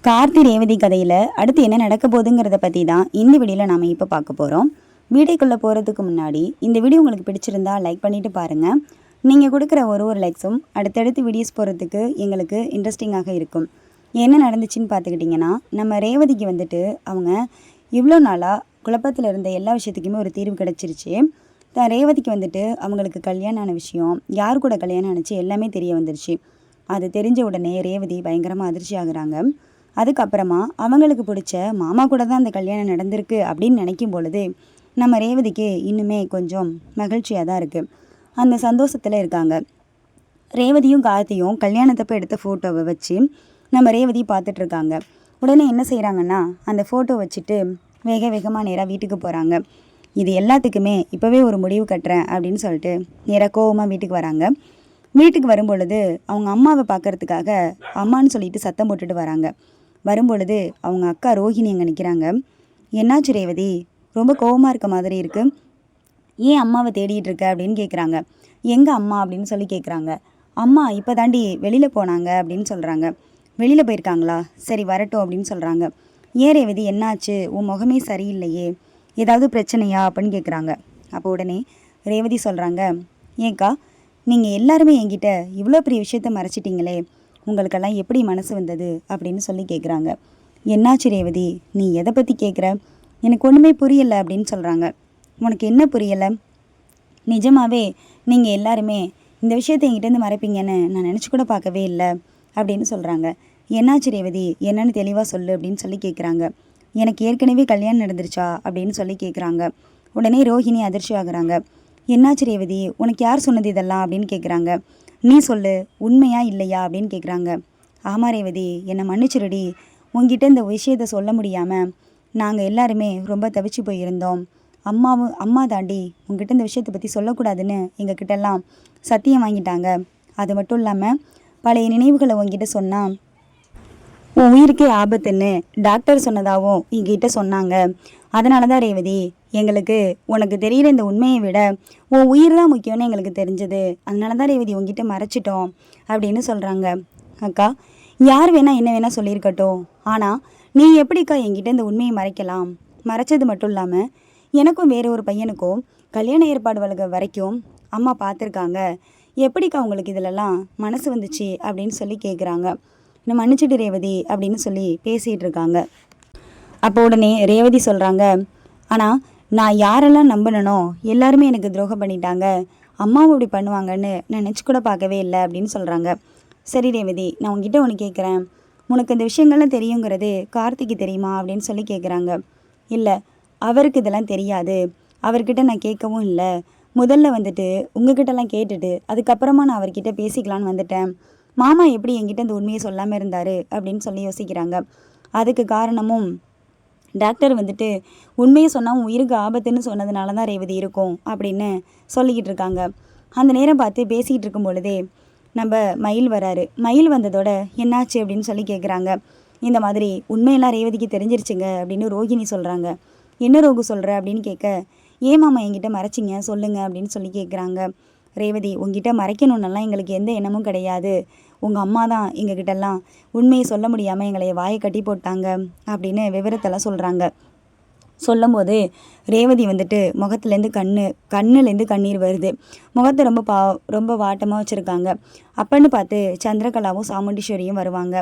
கார்த்தி ரேவதி கதையில் அடுத்து என்ன நடக்க போகுதுங்கிறத பற்றி தான் இந்த வீடியோவில் நாம் இப்போ பார்க்க போகிறோம். வீடியோக்குள்ளே போகிறதுக்கு முன்னாடி இந்த வீடியோ உங்களுக்கு பிடிச்சிருந்தா லைக் பண்ணிவிட்டு பாருங்கள். நீங்கள் கொடுக்குற ஒரு லைக்ஸும் அடுத்தடுத்து வீடியோஸ் போகிறதுக்கு எங்களுக்கு இன்ட்ரெஸ்டிங்காக இருக்கும். என்ன நடந்துச்சுன்னு பார்த்துக்கிட்டிங்கன்னா, நம்ம ரேவதிக்கு வந்துட்டு அவங்க இவ்வளோ நாளாக குழப்பத்தில் இருந்த எல்லா விஷயத்துக்குமே ஒரு தீர்வு கிடச்சிருச்சு. ரேவதிக்கு வந்துட்டு அவங்களுக்கு கல்யாணம் ஆன விஷயம், யார் கூட கல்யாணம் ஆனிச்சு எல்லாமே தெரிய வந்துருச்சு. அது தெரிஞ்ச உடனே ரேவதி பயங்கரமாக அதிர்ச்சி ஆகுறாங்க. அதுக்கப்புறமா அவங்களுக்கு பிடிச்ச மாமா கூட தான் அந்த கல்யாணம் நடந்திருக்கு அப்படின்னு நினைக்கும் பொழுது நம்ம ரேவதிக்கு இன்னுமே கொஞ்சம் மகிழ்ச்சியாக தான் இருக்குது. அந்த சந்தோஷத்தில் இருக்காங்க. ரேவதியும் கார்த்தியும் கல்யாணத்தப்போ எடுத்த ஃபோட்டோவை வச்சு நம்ம ரேவதி பார்த்துட்ருக்காங்க. உடனே என்ன செய்கிறாங்கன்னா, அந்த ஃபோட்டோ வச்சுட்டு வேகமாக நேராக வீட்டுக்கு போகிறாங்க. இது எல்லாத்துக்குமே இப்போவே ஒரு முடிவு கட்டுறேன் அப்படின்னு சொல்லிட்டு நேராக கோவமாக வீட்டுக்கு வராங்க. வீட்டுக்கு வரும்பொழுது அவங்க அம்மாவை பார்க்கறதுக்காக அம்மான்னு சொல்லிட்டு சத்தம் போட்டுட்டு வராங்க. வரும்பொழுது அவங்க அக்கா ரோஹிணி அங்கே நிற்கிறாங்க. என்னாச்சு ரேவதி, ரொம்ப கோவமாக இருக்க மாதிரி இருக்குது, ஏன் அம்மாவை தேடிட்டு இருக்க அப்படின்னு கேட்குறாங்க. எங்கள் அம்மா அப்படின்னு சொல்லி கேட்குறாங்க. அம்மா இப்போ தாண்டி வெளியில் போனாங்க அப்படின்னு சொல்கிறாங்க. வெளியில் போயிருக்காங்களா, சரி வரட்டும் அப்படின்னு சொல்கிறாங்க. ஏன் ரேவதி என்னாச்சு, உன் முகமே சரியில்லையே, ஏதாவது பிரச்சனையா அப்படின்னு கேட்குறாங்க. அப்போ உடனே ரேவதி சொல்கிறாங்க, ஏன்க்கா நீங்கள் எல்லாருமே என்கிட்ட இவ்வளோ பெரிய விஷயத்த மறைச்சிட்டிங்களே, உங்களுக்கெல்லாம் எப்படி மனசு வந்தது அப்படின்னு சொல்லி கேட்குறாங்க. என்னாச்சு ரேவதி, நீ எதை பற்றி கேட்குற, எனக்கு ஒன்றுமே புரியலை அப்படின்னு சொல்கிறாங்க. உனக்கு என்ன புரியலை, நிஜமாகவே நீங்கள் எல்லாருமே இந்த விஷயத்தை என்கிட்டேருந்து மறைப்பீங்கன்னு நான் நினச்சி கூட பார்க்கவே இல்லை அப்படின்னு சொல்கிறாங்க. என்னாச்சு ரேவதி, என்னன்னு தெளிவாக சொல்லு அப்படின்னு சொல்லி கேட்குறாங்க. எனக்கு ஏற்கனவே கல்யாணம் நடந்துருச்சா அப்படின்னு சொல்லி கேட்குறாங்க. உடனே ரோஹிணி அதிர்ச்சி ஆகுறாங்க. என்னாச்சு ரேவதி, உனக்கு யார் சொன்னது இதெல்லாம் அப்படின்னு கேட்குறாங்க. நீ சொல்லு, உண்மையா இல்லையா அப்படின்னு கேட்குறாங்க. ஆமா ரேவதி, என்னை மன்னிச்சிருடி, உங்ககிட்ட இந்த விஷயத்தை சொல்ல முடியாமல் நாங்கள் எல்லாருமே ரொம்ப தவிச்சு போயிருந்தோம். அம்மா தாண்டி உங்ககிட்ட இந்த விஷயத்தை பற்றி சொல்லக்கூடாதுன்னு எங்ககிட்டலாம் சத்தியம் வாங்கிட்டாங்க. அது மட்டும் இல்லாமல் பழைய நினைவுகளை உங்ககிட்ட சொன்னால் உன் உயிருக்கே ஆபத்துன்னு டாக்டர் சொன்னதாகவும் எங்ககிட்ட சொன்னாங்க. அதனால தான் ரேவதி, எங்களுக்கு உனக்கு தெரிகிற இந்த உண்மையை விட உன் உயிர் தான் முக்கியம்னு எங்களுக்கு தெரிஞ்சது. அதனால தான் ரேவதி உங்ககிட்ட மறைச்சிட்டோம் அப்படின்னு சொல்கிறாங்க. அக்கா, யார் வேணால் என்ன வேணால் சொல்லியிருக்கட்டும், ஆனால் நீ எப்படிக்கா என்கிட்ட இந்த உண்மையை மறைக்கலாம்? மறைச்சது மட்டும் இல்லாமல் எனக்கும் வேறு ஒரு பையனுக்கும் கல்யாண ஏற்பாடு வழங்க வரைக்கும் அம்மா பார்த்துருக்காங்க. எப்படிக்கா உங்களுக்கு இதிலெல்லாம் மனசு வந்துச்சு அப்படின்னு சொல்லி கேட்குறாங்க. இன்னும் மன்னிச்சிட்டு ரேவதி அப்படின்னு சொல்லி பேசிகிட்டு இருக்காங்க. அப்போ உடனே ரேவதி சொல்கிறாங்க, ஆனால் நான் யாரெல்லாம் நம்பினனோ எல்லாருமே எனக்கு துரோகம் பண்ணிட்டாங்க, அம்மாவும் இப்படி பண்ணுவாங்கன்னு நான் நினச்சி கூட பார்க்கவே இல்லை அப்படின்னு சொல்கிறாங்க. சரி ரேவதி, நான் உங்ககிட்ட ஒன்று கேட்குறேன், உனக்கு இந்த விஷயங்கள்லாம் தெரியுங்கிறது கார்த்திக்கு தெரியுமா அப்படின்னு சொல்லி கேட்குறாங்க. இல்லை, அவருக்கு இதெல்லாம் தெரியாது, அவர்கிட்ட நான் கேட்கவும் இல்லை. முதல்ல வந்துட்டு உங்ககிட்டலாம் கேட்டுட்டு அதுக்கப்புறமா நான் அவர்கிட்ட பேசிக்கலான்னு வந்துட்டேன். மாமா எப்படி என்கிட்ட இந்த உண்மையை சொல்லாமல் இருந்தார் அப்படின்னு சொல்லி யோசிக்கிறாங்க. அதுக்கு காரணமும் டாக்டர் வந்துட்டு உண்மையை சொன்னால் உயிருக்கு ஆபத்துன்னு சொன்னதுனால தான் ரேவதி இருக்கும் அப்படின்னு சொல்லிக்கிட்டு இருக்காங்க. அந்த நேரம் பார்த்து பேசிக்கிட்டு இருக்கும் பொழுதே நம்ம மயில் வராரு. மயில் வந்ததோட என்னாச்சு அப்படின்னு சொல்லி கேட்குறாங்க. இந்த மாதிரி உண்மையெல்லாம் ரேவதிக்கு தெரிஞ்சிருச்சுங்க அப்படின்னு ரோஹிணி சொல்கிறாங்க. என்ன ரோகு சொல்கிற அப்படின்னு கேட்க, ஏன் மாமா என்கிட்ட மறைச்சிங்க சொல்லுங்க அப்படின்னு சொல்லி கேட்குறாங்க. ரேவதி, உங்ககிட்ட மறைக்கணுன்னெல்லாம் எங்களுக்கு எந்த எண்ணமும் கிடையாது. உங்கள் அம்மா தான் எங்ககிட்டலாம் உண்மையை சொல்ல முடியாமல் எங்களை வாயை கட்டி போட்டாங்க அப்படின்னு விவரத்தெல்லாம் சொல்கிறாங்க. சொல்லும்போது ரேவதி வந்துட்டு முகத்துலேருந்து கண்ணுலேருந்து கண்ணீர் வருது. முகத்தை ரொம்ப வாட்டமாக வச்சுருக்காங்க. அப்பன்னு பார்த்து சந்திரகலாவும் சாமுண்டீஸ்வரியும் வருவாங்க.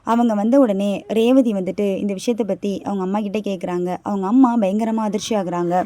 அவங்க வந்த உடனே ரேவதி வந்துட்டு இந்த விஷயத்தை பற்றி அவங்க அம்மா கிட்டே கேட்குறாங்க. அவங்க அம்மா பயங்கரமாக அதிர்ச்சி ஆகுறாங்க.